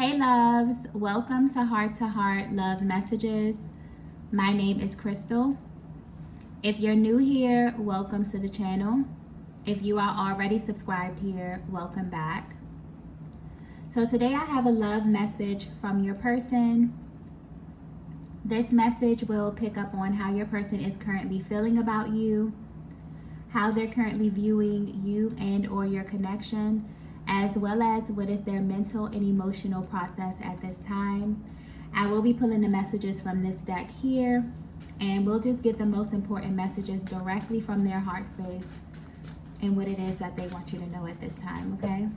Hey loves, welcome to Heart Love Messages. My name is Crystal. If you're new here, welcome to the channel. If you are already subscribed here, welcome back. So today I have a love message from your person. This message will pick up on how your person is currently feeling about you, how they're currently viewing you and or your connection, as well as what is their mental and emotional process at this time. I will be pulling the messages from this deck here, and we'll just get the most important messages directly from their heart space and what it is that they want you to know at this time, okay?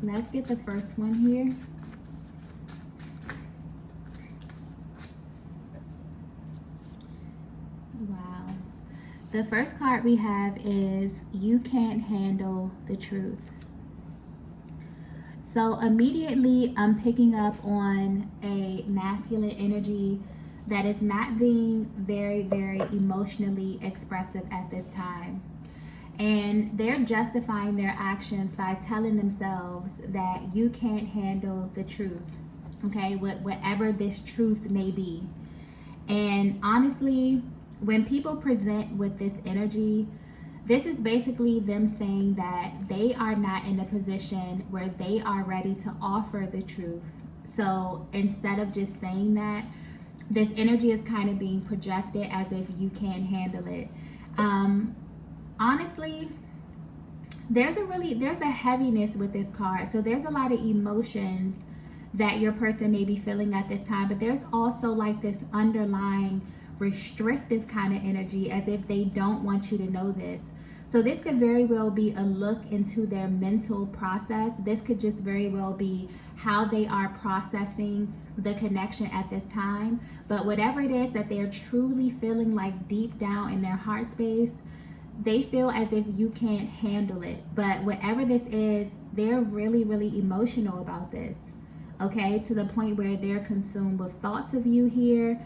Let's get the first one here. Wow. The first card we have is You Can't Handle the Truth. So immediately I'm picking up on a masculine energy that is not being very, very emotionally expressive at this time. And they're justifying their actions by telling themselves that you can't handle the truth, okay, whatever this truth may be. And honestly, when people present with this energy, this is basically them saying that they are not in a position where they are ready to offer the truth. So instead of just saying that, this energy is kind of being projected as if you can't handle it. Honestly, there's a heaviness with this card. So there's a lot of emotions that your person may be feeling at this time, but there's also like this underlying restrictive kind of energy as if they don't want you to know this. So this could very well be a look into their mental process. This could just very well be how they are processing the connection at this time. But whatever it is that they're truly feeling like deep down in their heart space, they feel as if you can't handle it. But whatever this is, they're really, really emotional about this. Okay, to the point where they're consumed with thoughts of you here.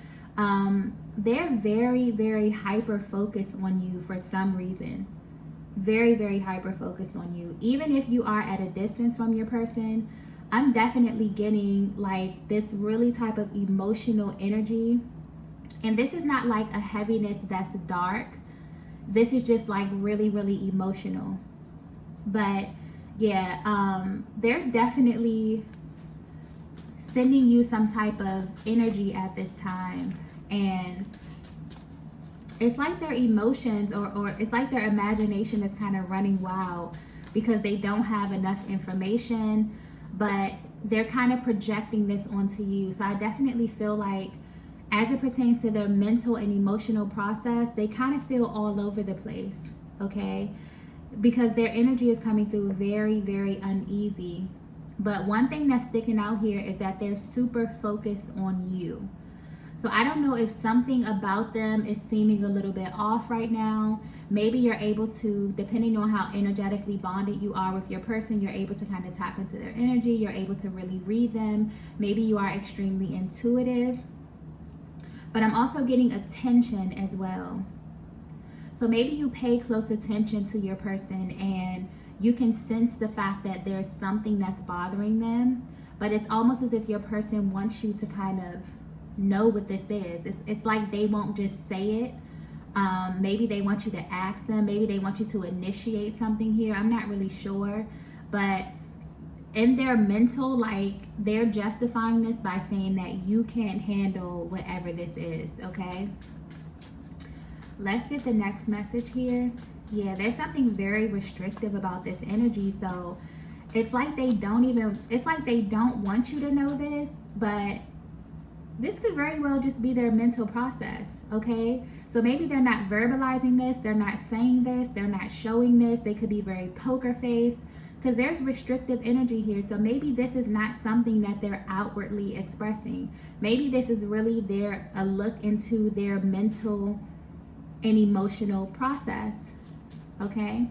They're very, very hyper focused on you for some reason. Very, very hyper focused on you. Even if you are at a distance from your person, I'm definitely getting like this really type of emotional energy. And this is not like a heaviness that's dark. This is just like really, really emotional. But yeah, they're definitely sending you some type of energy at this time. And it's like their emotions or it's like their imagination is kind of running wild because they don't have enough information, but they're kind of projecting this onto you. So I definitely feel like as it pertains to their mental and emotional process, they kind of feel all over the place, okay? Because their energy is coming through very, very uneasy. But one thing that's sticking out here is that they're super focused on you. So I don't know if something about them is seeming a little bit off right now. Maybe you're able to, depending on how energetically bonded you are with your person, you're able to kind of tap into their energy. You're able to really read them. Maybe you are extremely intuitive. But I'm also getting attention as well. So maybe you pay close attention to your person and you can sense the fact that there's something that's bothering them. But it's almost as if your person wants you to kind of know what this is. It's like they won't just say it. Maybe they want you to ask them. Maybe they want you to initiate something here. I'm not really sure. But in their mental, like they're justifying this by saying that you can't handle whatever this is, okay? Let's get the next message here. Yeah, there's something very restrictive about this energy. So it's like they don't want you to know this, but this could very well just be their mental process, okay? So maybe they're not verbalizing this, they're not saying this, they're not showing this. They could be very poker face because there's restrictive energy here. So maybe this is not something that they're outwardly expressing. Maybe this is really a look into their mental and emotional process, okay?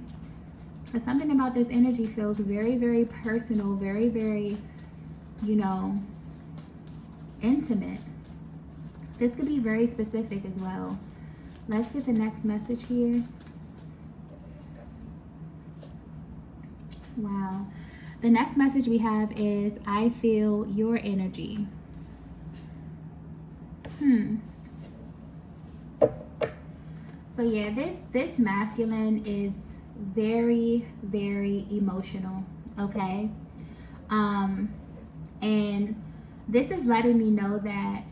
But something about this energy feels very, very personal, very, very, intimate. This could be very specific as well. Let's get the next message here. Wow. The next message we have is, I feel your energy. So yeah, this masculine is very, very emotional, okay? And this is letting me know that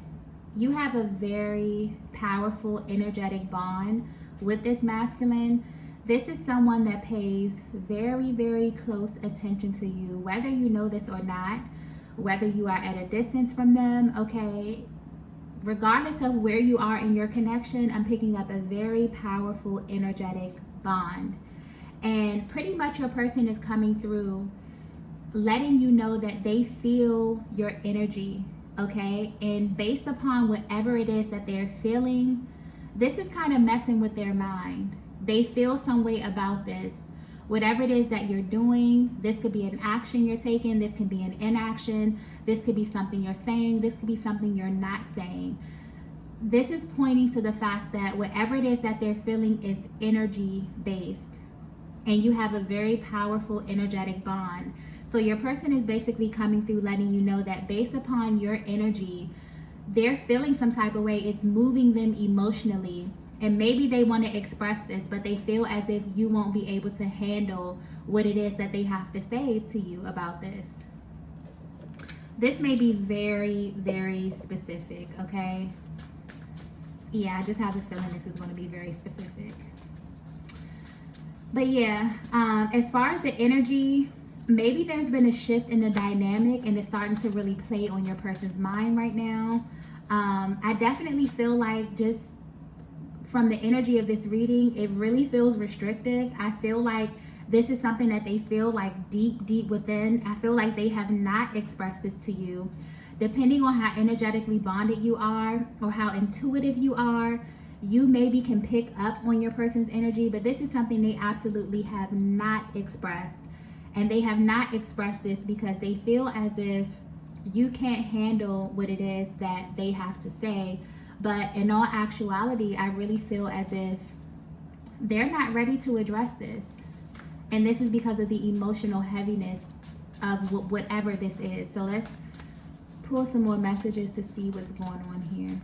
you have a very powerful energetic bond with this masculine. This is someone that pays very, very close attention to you, whether you know this or not, whether you are at a distance from them, okay? Regardless of where you are in your connection, I'm picking up a very powerful energetic bond. And pretty much your person is coming through letting you know that they feel your energy, okay? And based upon whatever it is that they're feeling, this is kind of messing with their mind. They feel some way about this. Whatever it is that you're doing, this could be an action you're taking, this could be an inaction, this could be something you're saying, this could be something you're not saying. This is pointing to the fact that whatever it is that they're feeling is energy based. And you have a very powerful energetic bond. So your person is basically coming through letting you know that based upon your energy, they're feeling some type of way. It's moving them emotionally. And maybe they want to express this, but they feel as if you won't be able to handle what it is that they have to say to you about this. This may be very, very specific, okay? Yeah, I just have this feeling this is going to be very specific. But yeah, as far as the energy, maybe there's been a shift in the dynamic and it's starting to really play on your person's mind right now. I definitely feel like, just from the energy of this reading, it really feels restrictive. I feel like this is something that they feel like deep within. I feel like they have not expressed this to you. Depending on how energetically bonded you are or how intuitive you are, you maybe can pick up on your person's energy, but this is something they absolutely have not expressed. And they have not expressed this because they feel as if you can't handle what it is that they have to say. But in all actuality, I really feel as if they're not ready to address this. And this is because of the emotional heaviness of whatever this is. So let's pull some more messages to see what's going on here.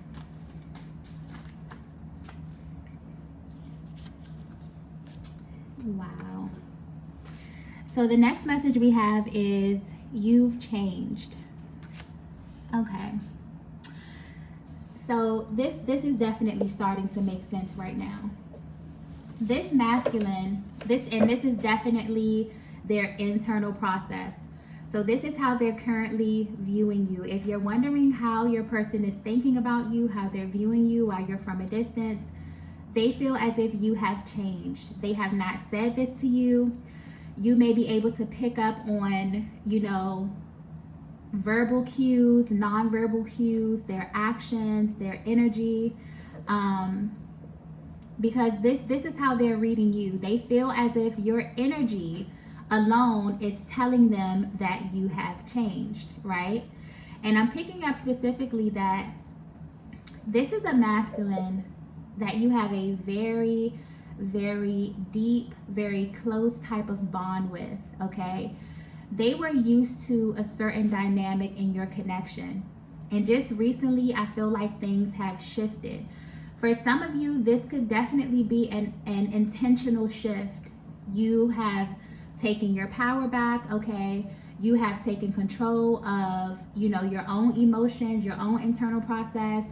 Wow. So the next message we have is, you've changed. Okay. So this is definitely starting to make sense right now. This masculine, this is definitely their internal process. So this is how they're currently viewing you. If you're wondering how your person is thinking about you, how they're viewing you while you're from a distance, they feel as if you have changed. They have not said this to you. You may be able to pick up on, verbal cues, non-verbal cues, their actions, their energy, because this is how they're reading you. They feel as if your energy alone is telling them that you have changed, right? And I'm picking up specifically that this is a masculine that you have a very, very deep, very close type of bond with, okay? They were used to a certain dynamic in your connection. And just recently, I feel like things have shifted. For some of you, this could definitely be an intentional shift. You have taken your power back, okay? You have taken control of, your own emotions, your own internal process,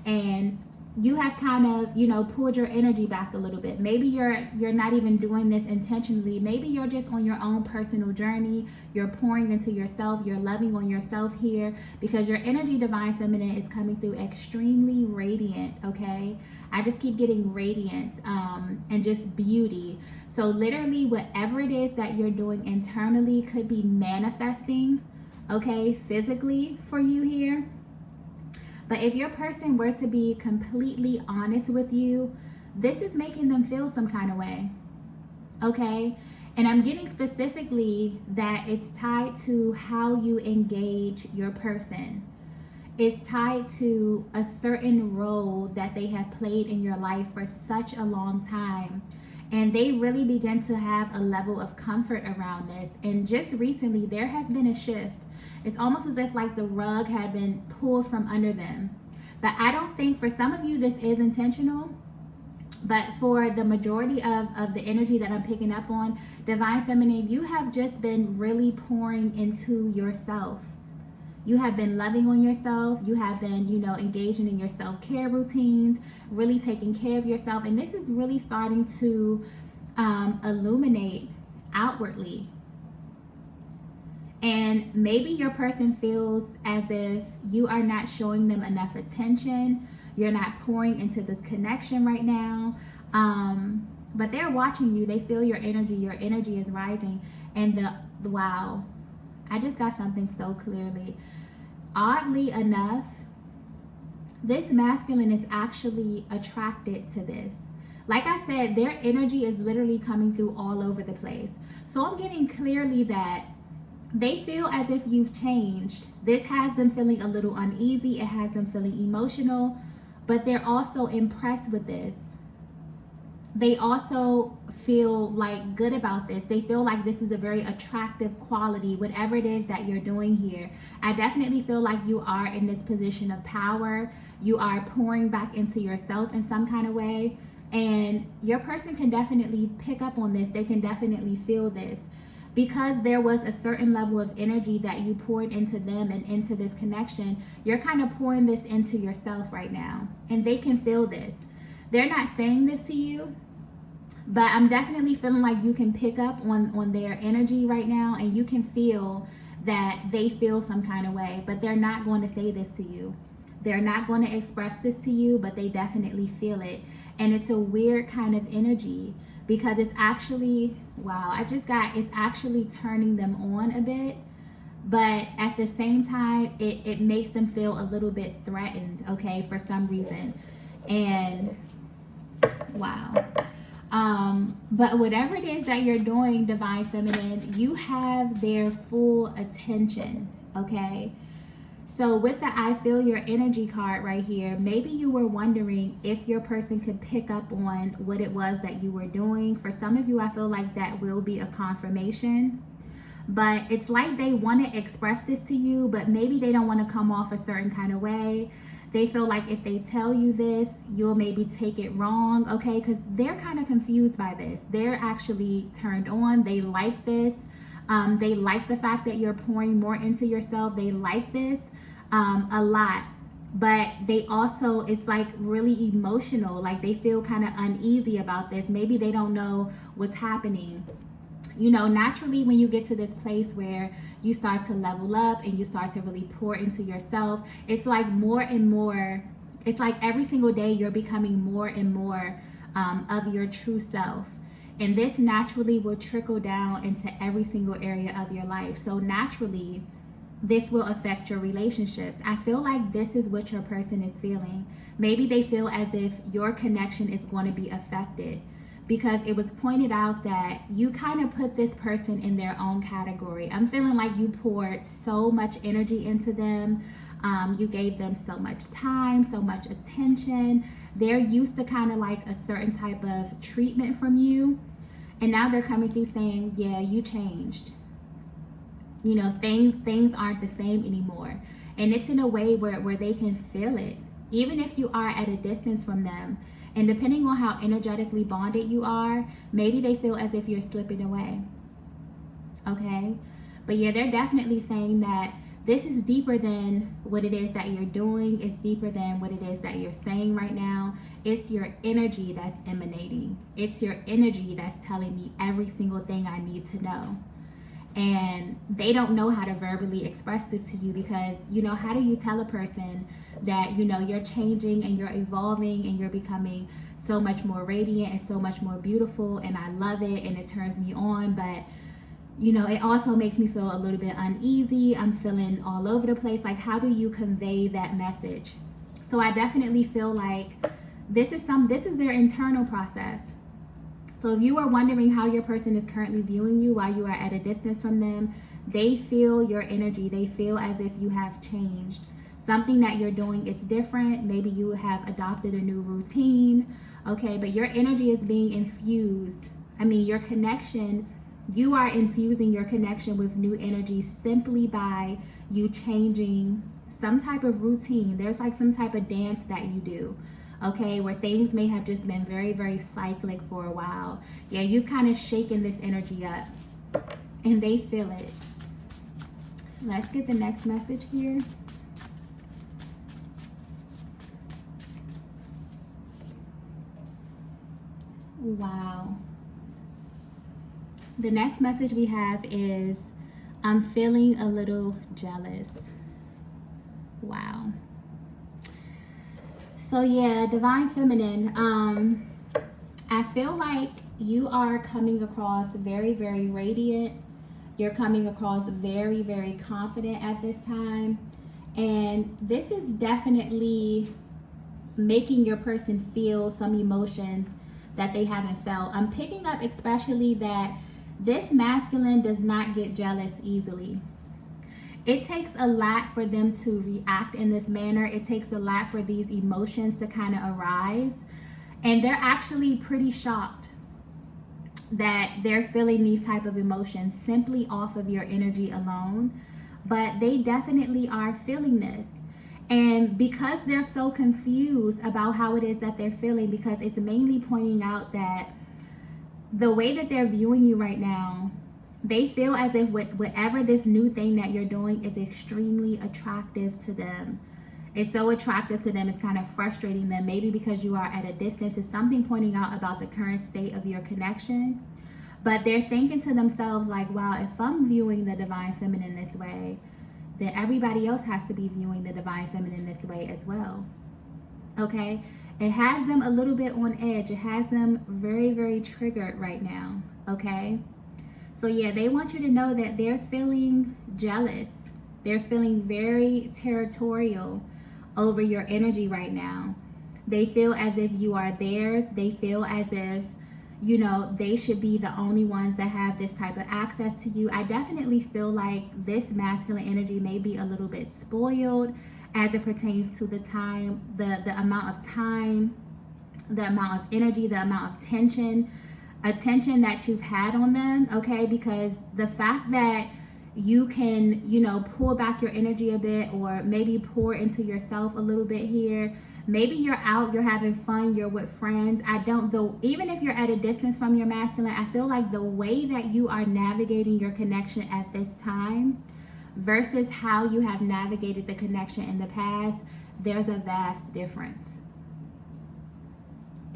and you have kind of, pulled your energy back a little bit. Maybe you're not even doing this intentionally. Maybe you're just on your own personal journey. You're pouring into yourself. You're loving on yourself here because your energy, Divine Feminine, is coming through extremely radiant, okay? I just keep getting radiance and just beauty. So literally whatever it is that you're doing internally could be manifesting, okay, physically for you here. But if your person were to be completely honest with you, this is making them feel some kind of way, okay? And I'm getting specifically that it's tied to how you engage your person. It's tied to a certain role that they have played in your life for such a long time. And they really begin to have a level of comfort around this. And just recently, there has been a shift. It's almost as if like the rug had been pulled from under them. But I don't think, for some of you, this is intentional. But for the majority of the energy that I'm picking up on, Divine Feminine, you have just been really pouring into yourself. You have been loving on yourself. You have been, engaging in your self-care routines, really taking care of yourself. And this is really starting to illuminate outwardly. And maybe your person feels as if you are not showing them enough attention. You're not pouring into this connection right now. But they're watching you. They feel your energy. Your energy is rising. And wow, I just got something so clearly. Oddly enough, this masculine is actually attracted to this. Like I said, their energy is literally coming through all over the place. So I'm getting clearly that they feel as if you've changed. This has them feeling a little uneasy. It has them feeling emotional, but they're also impressed with this. They also feel like good about this. They feel like this is a very attractive quality, whatever it is that you're doing here. I definitely feel like you are in this position of power. You are pouring back into yourself in some kind of way. And your person can definitely pick up on this. They can definitely feel this. Because there was a certain level of energy that you poured into them and into this connection, you're kind of pouring this into yourself right now. And they can feel this. They're not saying this to you, but I'm definitely feeling like you can pick up on their energy right now, and you can feel that they feel some kind of way, but they're not going to say this to you. They're not going to express this to you, but they definitely feel it. And it's a weird kind of energy because it's actually, wow, it's actually turning them on a bit. But at the same time, it makes them feel a little bit threatened, okay, for some reason. And wow. But whatever it is that you're doing, Divine Feminine, you have their full attention, okay? So with the I feel your energy card right here, maybe you were wondering if your person could pick up on what it was that you were doing. For some of you, I feel like that will be a confirmation. But it's like they want to express this to you, but maybe they don't want to come off a certain kind of way. They feel like if they tell you this, you'll maybe take it wrong, okay? Because they're kind of confused by this. They're actually turned on. They like this. They like the fact that you're pouring more into yourself. They like this a lot. But they also, it's like really emotional. Like they feel kind of uneasy about this. Maybe they don't know what's happening. Naturally, when you get to this place where you start to level up and you start to really pour into yourself, it's like more and more, it's like every single day you're becoming more and more of your true self. And this naturally will trickle down into every single area of your life. So naturally, this will affect your relationships. I feel like this is what your person is feeling. Maybe they feel as if your connection is going to be affected, because it was pointed out that you kind of put this person in their own category. I'm feeling like you poured so much energy into them. You gave them so much time, so much attention. They're used to kind of like a certain type of treatment from you. And now they're coming through saying, yeah, you changed. Things aren't the same anymore. And it's in a way where they can feel it. Even if you are at a distance from them, and depending on how energetically bonded you are, maybe they feel as if you're slipping away. Okay? But yeah, they're definitely saying that this is deeper than what it is that you're doing. It's deeper than what it is that you're saying right now. It's your energy that's emanating. It's your energy that's telling me every single thing I need to know. And they don't know how to verbally express this to you because, how do you tell a person that, you're changing and you're evolving and you're becoming so much more radiant and so much more beautiful, and I love it and it turns me on, but, it also makes me feel a little bit uneasy. I'm feeling all over the place. Like, how do you convey that message? So I definitely feel like this is their internal process. So if you are wondering how your person is currently viewing you while you are at a distance from them, they feel your energy. They feel as if you have changed. something that you're doing is different. Maybe you have adopted a new routine, okay? But your energy is being infused. I mean, your connection, you are infusing your connection with new energy simply by you changing some type of routine. There's like some type of dance that you do, okay, where things may have just been very, very cyclic for a while. Yeah, you've kind of shaken this energy up and they feel it. Let's get the next message here. Wow. The next message we have is, I'm feeling a little jealous. Wow. So yeah, Divine Feminine, I feel like you are coming across very, very radiant. You're coming across very, very confident at this time. And this is definitely making your person feel some emotions that they haven't felt. I'm picking up especially that this masculine does not get jealous easily. It takes a lot for them to react in this manner. It takes a lot for these emotions to kind of arise. And they're actually pretty shocked that they're feeling these type of emotions simply off of your energy alone. But they definitely are feeling this. And because they're so confused about how it is that they're feeling, because it's mainly pointing out that the way that they're viewing you right now, they feel as if whatever this new thing that you're doing is extremely attractive to them. It's so attractive to them, it's kind of frustrating them, maybe because you are at a distance. It's something pointing out about the current state of your connection. But they're thinking to themselves like, wow, if I'm viewing the Divine Feminine this way, then everybody else has to be viewing the Divine Feminine this way as well. Okay? It has them a little bit on edge. It has them very, very triggered right now. Okay? So yeah, they want you to know that they're feeling jealous. They're feeling very territorial over your energy right now. They feel as if you are theirs. They feel as if, you know, they should be the only ones that have this type of access to you. I definitely feel like this masculine energy may be a little bit spoiled as it pertains to the time, the amount of time, the amount of energy, the amount of attention that you've had on them, okay? Because the fact that you can, you know, pull back your energy a bit, or maybe pour into yourself a little bit here. Maybe you're out, you're having fun, you're with friends. Even if you're at a distance from your masculine, I feel like the way that you are navigating your connection at this time versus how you have navigated the connection in the past, there's a vast difference.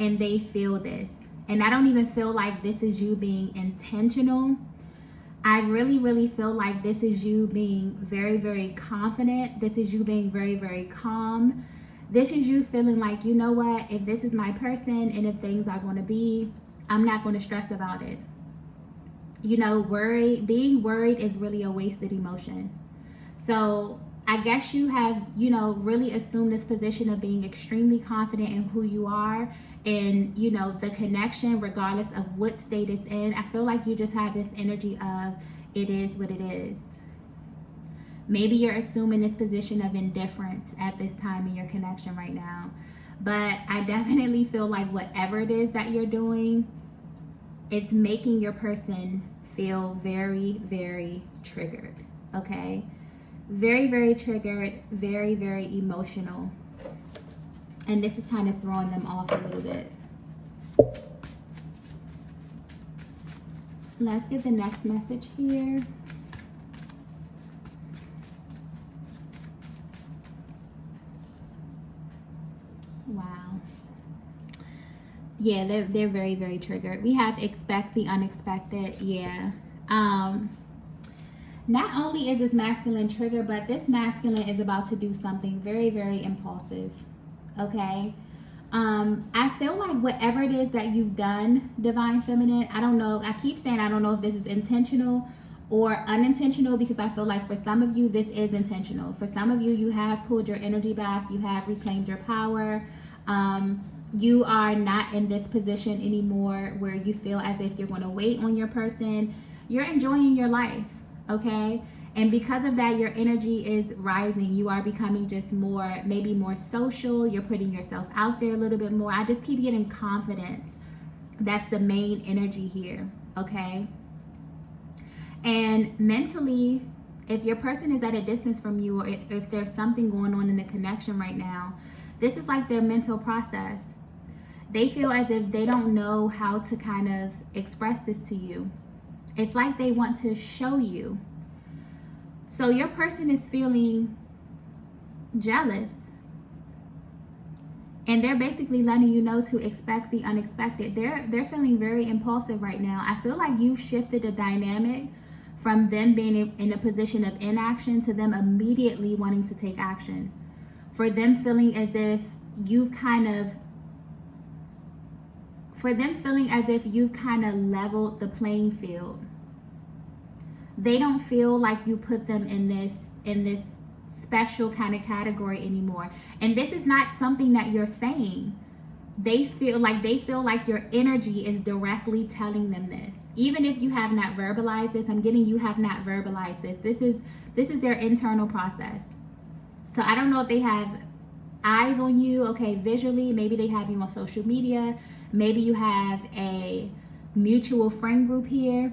And they feel this. And I don't even feel like this is you being intentional. I really, really feel like this is you being very, very confident. This is you being very, very calm. This is you feeling like, you know what, if this is my person and if things are going to be, I'm not going to stress about it. You know, being worried is really a wasted emotion. So I guess you have, you know, really assumed this position of being extremely confident in who you are and, you know, the connection, regardless of what state it's in. I feel like you just have this energy of it is what it is. Maybe you're assuming this position of indifference at this time in your connection right now. But I definitely feel like whatever it is that you're doing, it's making your person feel very, very triggered, okay? Very, very triggered, very, very emotional. And this is kind of throwing them off a little bit. Let's get the next message here. Wow. Yeah, they're very, very triggered. We have expect the unexpected. Yeah. Not only is this masculine triggered, but this masculine is about to do something very, very impulsive. Okay? I feel like whatever it is that you've done, Divine Feminine, I don't know. I keep saying I don't know if this is intentional or unintentional, because I feel like for some of you, this is intentional. For some of you, you have pulled your energy back. You have reclaimed your power. You are not in this position anymore where you feel as if you're going to wait on your person. You're enjoying your life, okay? And because of that, your energy is rising. You are becoming just more, maybe more social. You're putting yourself out there a little bit more. I just keep getting confidence. That's the main energy here, okay? And mentally, if your person is at a distance from you, or if there's something going on in the connection right now, this is like their mental process. They feel as if they don't know how to kind of express this to you. It's like they want to show you. So your person is feeling jealous. And they're basically letting you know to expect the unexpected. They're feeling very impulsive right now. I feel like you've shifted the dynamic from them being in a position of inaction to them immediately wanting to take action. For them feeling as if you've kind of leveled the playing field. They don't feel like you put them in this special kind of category anymore. And this is not something that you're saying. They feel like your energy is directly telling them this. Even if you have not verbalized this, I'm getting you have not verbalized this. This is their internal process. So I don't know if they have eyes on you, okay, visually. Maybe they have you on social media. Maybe you have a mutual friend group here.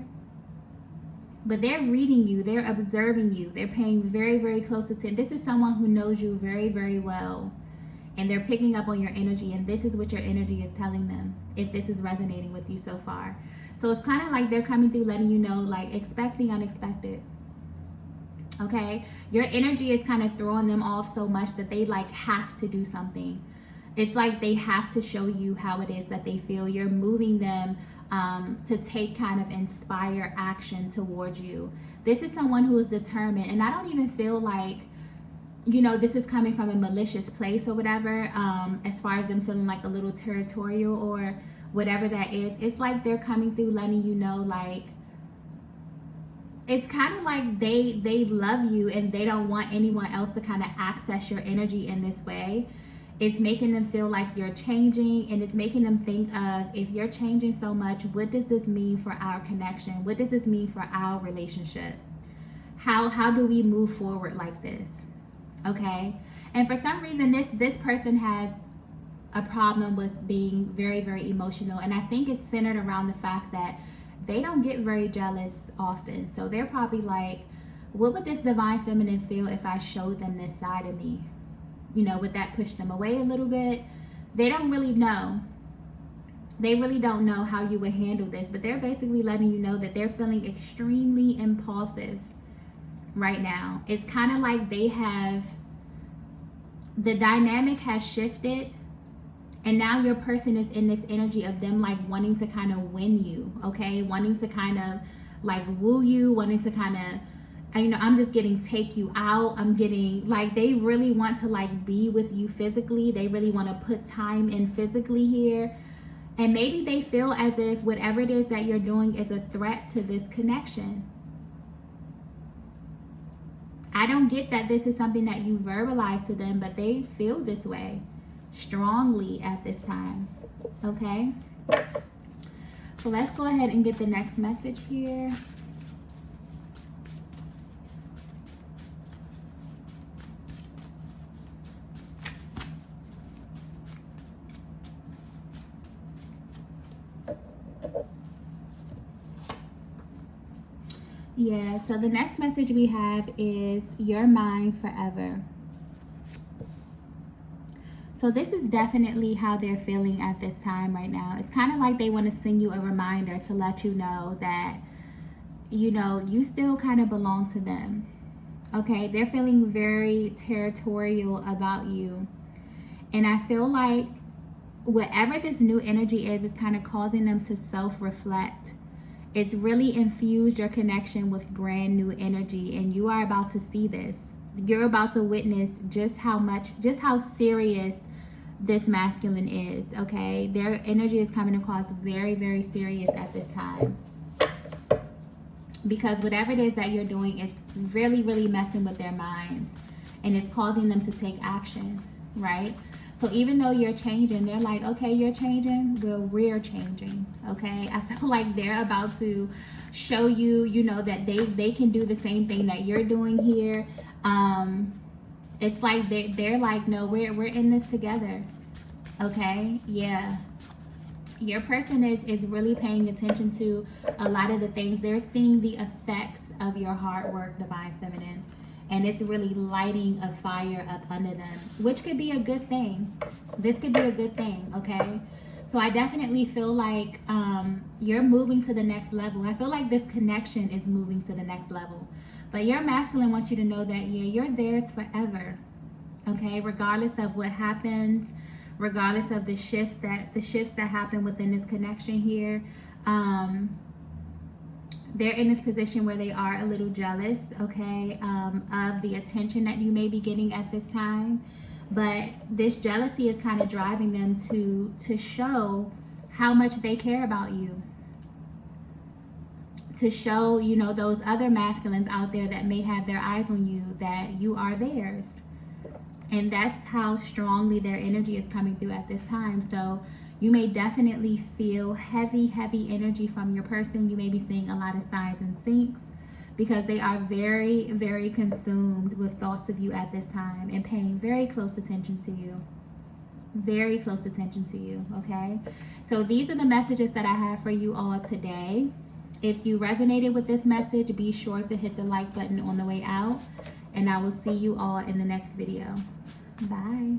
But they're reading you, they're observing you, they're paying very, very close attention. This is someone who knows you very, very well. And they're picking up on your energy, and this is what your energy is telling them, if this is resonating with you so far. So it's kind of like they're coming through letting you know, like, expect the unexpected. Okay? Your energy is kind of throwing them off so much that they like have to do something. It's like they have to show you how it is that they feel. You're moving them to take kind of inspire action towards you. This is someone who is determined, and I don't even feel like, you know, this is coming from a malicious place or whatever, as far as them feeling like a little territorial or whatever that is. It's like they're coming through letting you know, like, it's kind of like they love you and they don't want anyone else to kind of access your energy in this way. It's making them feel like you're changing, and it's making them think of, if you're changing so much, what does this mean for our connection? What does this mean for our relationship? How do we move forward like this? Okay? And for some reason, this person has a problem with being very, very emotional. And I think it's centered around the fact that they don't get very jealous often. So they're probably like, what would this divine feminine feel if I showed them this side of me? You know, would that push them away a little bit? They don't really know. They really don't know how you would handle this, but they're basically letting you know that they're feeling extremely impulsive right now. It's kind of like the dynamic has shifted, and now your person is in this energy of them like wanting to kind of win you, okay? Wanting to kind of like woo you, wanting to kind of, you know, I'm just getting take you out. I'm getting like, they really want to like be with you physically. They really want to put time in physically here. And maybe they feel as if whatever it is that you're doing is a threat to this connection. I don't get that this is something that you verbalize to them, but they feel this way strongly at this time. Okay? So let's go ahead and get the next message here. Yeah, so the next message we have is you're mine forever. So this is definitely how they're feeling at this time right now. It's kind of like they want to send you a reminder to let you know that, you know, you still kind of belong to them. Okay, they're feeling very territorial about you. And I feel like whatever this new energy is kind of causing them to self-reflect. It's really infused your connection with brand new energy, and you are about to see this. You're about to witness just how serious this masculine is, okay? Their energy is coming across very, very serious at this time. Because whatever it is that you're doing is really, really messing with their minds, and it's causing them to take action, right? So even though you're changing, they're like, okay, you're changing, well, we're changing, okay? I feel like they're about to show you, you know, that they can do the same thing that you're doing here. It's like they're like, no, we're in this together, okay? Yeah. Your person is really paying attention to a lot of the things. They're seeing the effects of your hard work, Divine Feminine. And it's really lighting a fire up under them, which could be a good thing. This could be a good thing, okay? So I definitely feel like you're moving to the next level. I feel like this connection is moving to the next level. But your masculine wants you to know that, yeah, you're theirs forever, okay? Regardless of what happens, regardless of the shifts that happen within this connection here. They're in this position where they are a little jealous, okay, of the attention that you may be getting at this time. But this jealousy is kind of driving them to show how much they care about you. To show, you know, those other masculines out there that may have their eyes on you, that you are theirs. And that's how strongly their energy is coming through at this time. So you may definitely feel heavy energy from your person. You may be seeing a lot of signs and syncs because they are very, very consumed with thoughts of you at this time and paying very close attention to you. Very close attention to you, okay? So these are the messages that I have for you all today. If you resonated with this message, be sure to hit the like button on the way out. And I will see you all in the next video. Bye.